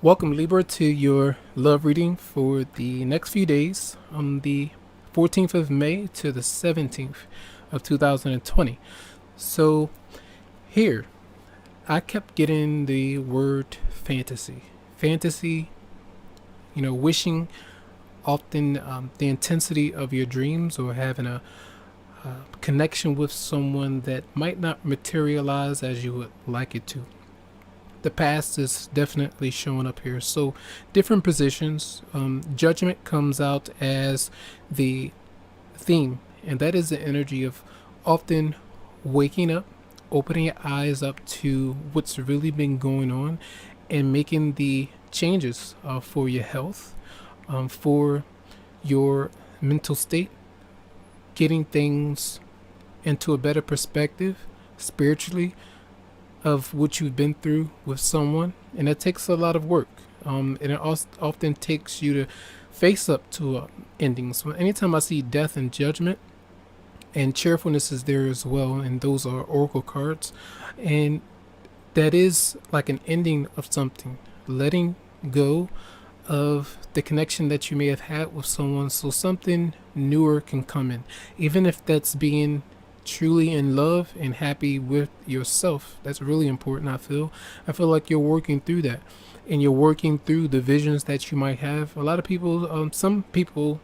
Welcome, Libra, to your love reading for the next few days on the 14th of May to the 17th of 2020. So, here, I kept getting the word fantasy. Fantasy, wishing often the intensity of your dreams or having a connection with someone that might not materialize as you would like it to. The past is definitely showing up here. So, different positions. Judgment comes out as the theme, and that is the energy of often waking up, opening your eyes up to what's really been going on, and making the changes for your health, for your mental state, getting things into a better perspective spiritually of what you've been through with someone, and it takes a lot of work. And it often takes you to face up to endings. So anytime I see death and judgment, and cheerfulness is there as well, and those are oracle cards, and that is like an ending of something, letting go of the connection that you may have had with someone, so something newer can come in, even if that's being truly in love and happy with yourself. That's really important. I feel like you're working through that, and you're working through the visions that you might have. A lot of people, some people,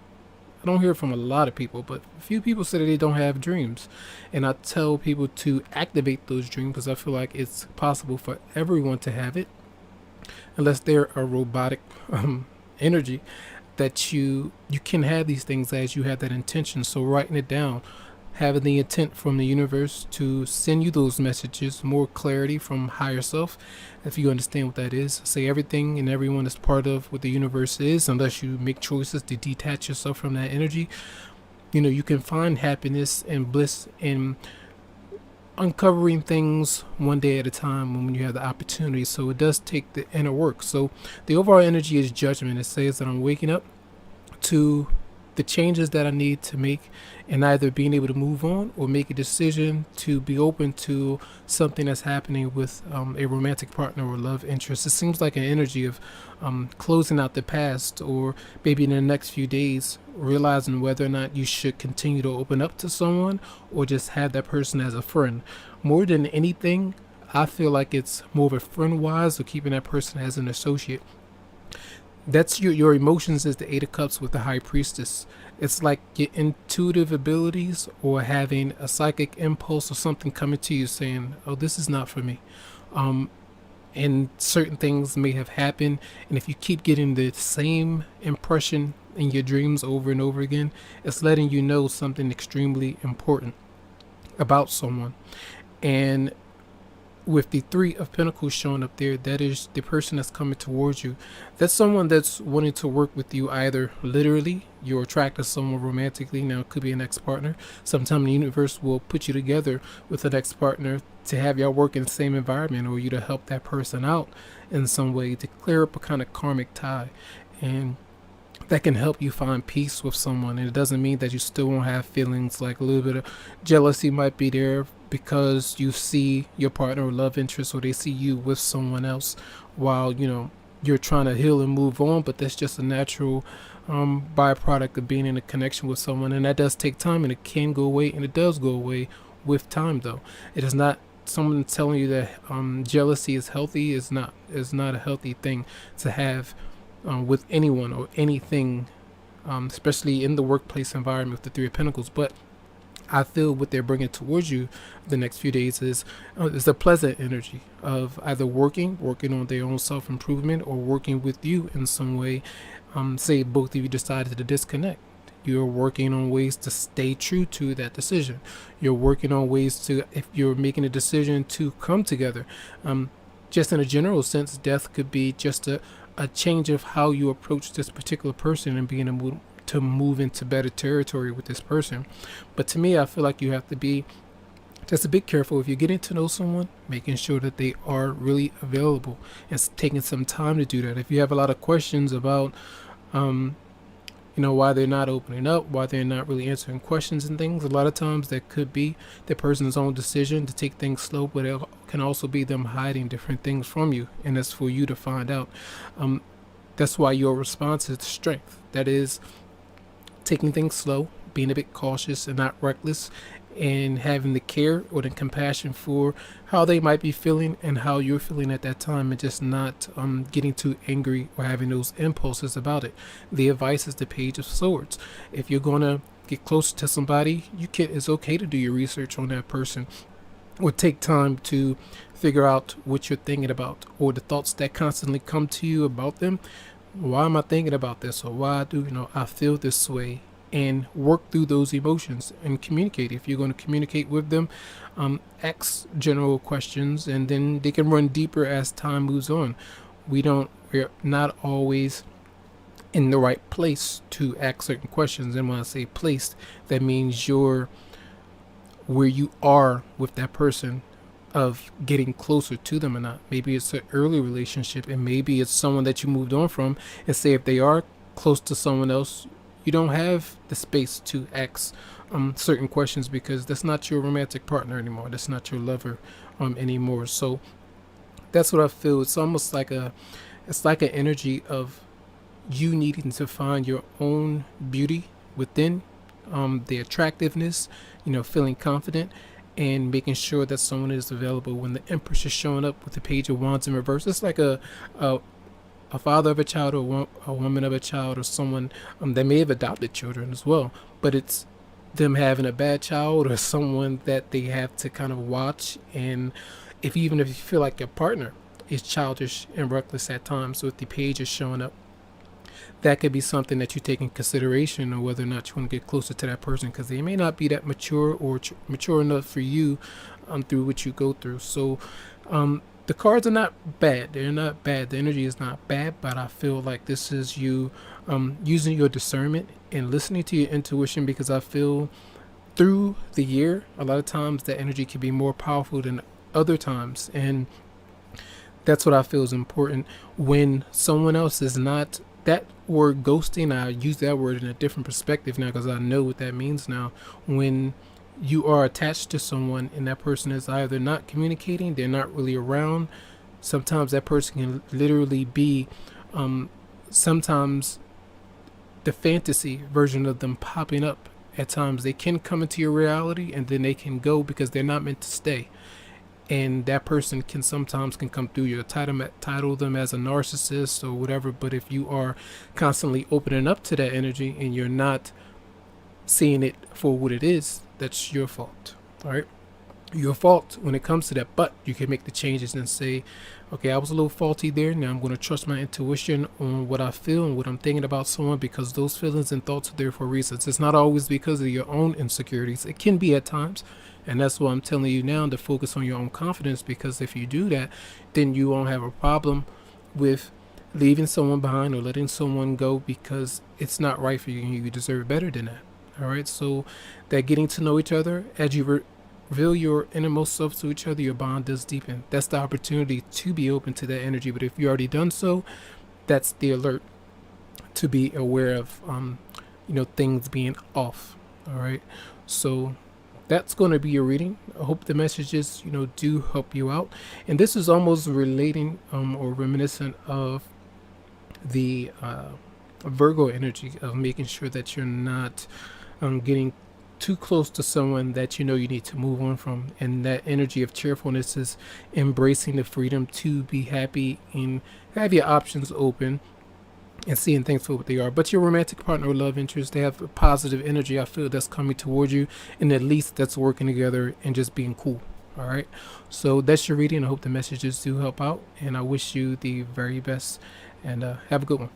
I don't hear from a lot of people, but a few people say that they don't have dreams, and I tell people to activate those dreams because I feel like it's possible for everyone to have it, unless they're a robotic energy, that you can have these things as you have that intention. So writing it down, having the intent from the universe to send you those messages, more clarity from higher self, if you understand what that is. Say everything and everyone is part of what the universe is, unless you make choices to detach yourself from that energy. You can find happiness and bliss in uncovering things one day at a time when you have the opportunity. So it does take the inner work. So the overall energy is judgment. It says that I'm waking up to the changes that I need to make, and either being able to move on or make a decision to be open to something that's happening with a romantic partner or love interest. It seems like an energy of closing out the past, or maybe in the next few days realizing whether or not you should continue to open up to someone or just have that person as a friend. More than anything, I feel like it's more of a friend wise, or keeping that person as an associate. That's your emotions is the Eight of Cups with the High Priestess. It's like your intuitive abilities, or having a psychic impulse or something coming to you saying, oh, this is not for me. And certain things may have happened, and if you keep getting the same impression in your dreams over and over again, it's letting you know something extremely important about someone. And with the Three of Pentacles showing up there, that is the person that's coming towards you. That's someone that's wanting to work with you, either literally, you're attracted to someone romantically. Now, it could be an ex-partner. Sometime the universe will put you together with an ex-partner to have y'all work in the same environment, or you to help that person out in some way to clear up a kind of karmic tie. And that can help you find peace with someone. And it doesn't mean that you still won't have feelings, like a little bit of jealousy might be there because you see your partner or love interest, or they see you with someone else while you're trying to heal and move on. But that's just a natural byproduct of being in a connection with someone, and that does take time, and it can go away, and it does go away with time. Though it is not someone telling you that jealousy is healthy. Is not a healthy thing to have with anyone or anything, especially in the workplace environment with the Three of Pentacles. But I feel what they're bringing towards you the next few days is a pleasant energy of either working on their own self-improvement, or working with you in some way. Say both of you decided to disconnect. You're working on ways to stay true to that decision. You're working on ways to, if you're making a decision to come together. Just in a general sense, death could be just a change of how you approach this particular person, and being able to move into better territory with this person. But to me, I feel like you have to be just a bit careful if you're getting to know someone, making sure that they are really available and taking some time to do that. If you have a lot of questions about why they're not opening up, why they're not really answering questions and things. A lot of times that could be the person's own decision to take things slow, but it can also be them hiding different things from you, and that's for you to find out. That's why your response is strength. That is taking things slow, being a bit cautious and not reckless, and having the care or the compassion for how they might be feeling and how you're feeling at that time, and just not getting too angry or having those impulses about it. The advice is the Page of Swords. If you're going to get closer to somebody, it's okay to do your research on that person, or take time to figure out what you're thinking about, or the thoughts that constantly come to you about them. Why am I thinking about this, or why do I feel this way? And work through those emotions and communicate. If you're going to communicate with them, ask general questions, and then they can run deeper as time moves on. We're not always in the right place to ask certain questions, and when I say placed, that means you're where you are with that person, of getting closer to them or not. Maybe it's an early relationship, and maybe it's someone that you moved on from. And say if they are close to someone else, you don't have the space to ask certain questions, because that's not your romantic partner anymore. That's not your lover anymore. So that's what I feel. It's almost like an energy of you needing to find your own beauty within, the attractiveness, feeling confident, and making sure that someone is available. When the Empress is showing up with the Page of Wands in reverse, it's like a father of a child, or a woman of a child, or someone that may have adopted children as well, but it's them having a bad child, or someone that they have to kind of watch. And even if you feel like your partner is childish and reckless at times, so if the Page is showing up, that could be something that you take in consideration, or whether or not you want to get closer to that person, because they may not be that mature or mature enough for you through what you go through. So the cards are not bad. They're not bad. The energy is not bad, but I feel like this is you using your discernment and listening to your intuition, because I feel through the year, a lot of times that energy can be more powerful than other times. And that's what I feel is important. When someone else is not, that word ghosting, I use that word in a different perspective now, because I know what that means now. When you are attached to someone and that person is either not communicating, they're not really around, sometimes that person can literally be sometimes the fantasy version of them popping up. At times they can come into your reality, and then they can go, because they're not meant to stay. And that person can sometimes come through your title them as a narcissist or whatever. But if you are constantly opening up to that energy and you're not seeing it for what it is, that's your fault. All right, your fault when it comes to that. But you can make the changes and say, okay, I was a little faulty there. Now I'm going to trust my intuition on what I feel and what I'm thinking about someone, because those feelings and thoughts are there for reasons. It's not always because of your own insecurities. It can be at times. And that's why I'm telling you now to focus on your own confidence, because if you do that, then you won't have a problem with leaving someone behind or letting someone go, because it's not right for you, and you deserve better than that. All right. So that getting to know each other, as you reveal your innermost self to each other, your bond does deepen. That's the opportunity to be open to that energy. But if you already done so, that's the alert to be aware of, things being off. All right. So that's going to be your reading. I hope the messages, do help you out. And this is almost relating or reminiscent of the Virgo energy of making sure that you're not getting too close to someone that you need to move on from. And that energy of cheerfulness is embracing the freedom to be happy and have your options open and seeing things for what they are. But your romantic partner or love interest, they have a positive energy, I feel, that's coming towards you, and at least that's working together and just being cool. All right, so that's your reading. I hope the messages do help out, and I wish you the very best, and have a good one.